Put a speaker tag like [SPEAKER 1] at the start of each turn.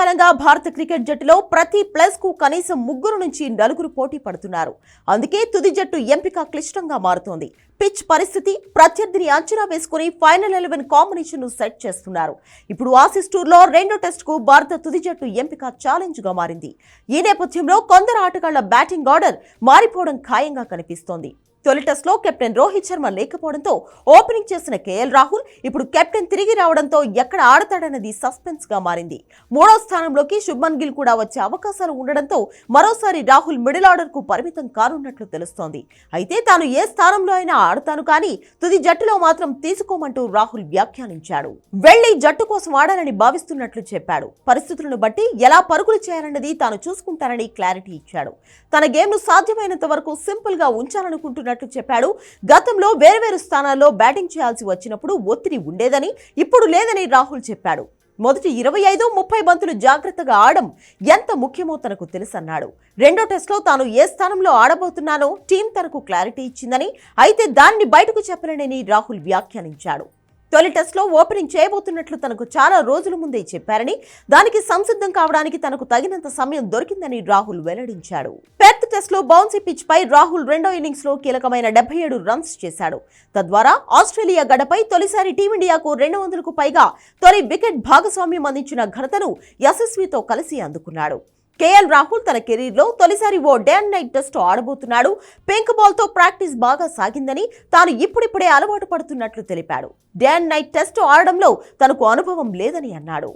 [SPEAKER 1] కాలంగా భారత క్రికెట్ జట్టులో ప్రతి ప్లేస్ కు కనీసం 3 నుంచి 4 పోటీ పడుతున్నారు. అందుకే తుది జట్టు ఎంపిక క్లిష్టంగా మారుతోంది. పిచ్ పరిస్థితి, ప్రత్యర్థిని అంచనా వేసుకుని ఫైనల్ 11 కాంబినేషన్ ను సెట్ చేస్తున్నారు. ఇప్పుడు ఆసీస్ టూర్లో రెండో టెస్టుకు భారత తుది జట్టు ఎంపిక ఛాలెంజ్ గా మారింది. ఈ నేపథ్యంలో కొందరు ఆటగాళ్ల బ్యాటింగ్ ఆర్డర్ మారిపోవడం ఖాయంగా కనిపిస్తోంది. తొలి టెస్ట్లో కెప్టెన్ రోహిత్ శర్మ లేకపోవడంతో ఓపెనింగ్ చేసిన కేఎల్ రాహుల్ ఇప్పుడు కెప్టెన్ తిరిగి రావడంతో ఎక్కడ ఆడతాడన్నది సస్పెన్స్ గా మారింది. మూడో స్థానంలోకి శుభ్మన్ గిల్ కూడా వచ్చే అవకాశాలు ఉండడంతో మరోసారి రాహుల్ మిడిల్ ఆర్డర్ కు పరిమితం కానున్నట్లు తెలుస్తోంది. అయితే తాను ఏ స్థానంలో అయినా ఆడతాను కానీ తుది జట్టులో మాత్రం తీసుకోమంటూ రాహుల్ వ్యాఖ్యానించాడు. వెళ్లి జట్టు కోసం ఆడాలని భావిస్తున్నట్లు చెప్పాడు. పరిస్థితులను బట్టి ఎలా పరుగులు చేయాలన్నది తాను చూసుకుంటానని క్లారిటీ ఇచ్చాడు. తన గేమ్ ను సాధ్యమైనంత వరకు సింపుల్ గా ఉంచాలనుకుంటున్నట్లు చెప్పాడు. గతంలో వేర్వేరు స్థానాల్లో బ్యాటింగ్ చేయాల్సి వచ్చినప్పుడు ఒత్తిడి ఉండేదని, ఇప్పుడు లేదని రాహుల్ చెప్పాడు. మొదటి 25-30 బంతులు జాగ్రత్తగా ఆడడం ఎంత ముఖ్యమో తనకు తెలుసన్నాడు. రెండో టెస్ట్లో తాను ఏ స్థానంలో ఆడబోతున్నానో టీం తనకు క్లారిటీ ఇచ్చిందని, అయితే దాన్ని బయటకు చెప్పలేనని రాహుల్ వ్యాఖ్యానించాడు. తొలి టెస్ట్లో ఓపెనింగ్ చేయబోతున్నట్లు తనకు చాలా రోజుల ముందే చెప్పారని, దానికి సంసిద్ధం కావడానికి తనకు తగినంత సమయం దొరికిందని రాహుల్ వెల్లడించాడు. పెర్త్ టెస్ట్లో బౌన్సీ పిచ్ పై రాహుల్ రెండో ఇన్నింగ్స్ లో కీలకమైన 77 రన్స్ చేశాడు. తద్వారా ఆస్ట్రేలియా గడపై తొలిసారి టీమిండియాకు 200కు పైగా తొలి వికెట్ భాగస్వామ్యం అందించిన ఘనతను యశస్వితో కలిసి అందుకున్నాడు. కేఎల్ రాహుల్ తన కెరీర్లో తొలిసారి ఓ డే అండ్ నైట్ టెస్ట్ ఆడబోతున్నాడు. పింక్ బాల్ తో ప్రాక్టీస్ బాగా సాగిందని, తాను ఇప్పుడిప్పుడే అలవాటు పడుతున్నట్లు తెలిపాడు. డే అండ్ నైట్ టెస్ట్ ఆడడంలో తనకు అనుభవం లేదని అన్నాడు.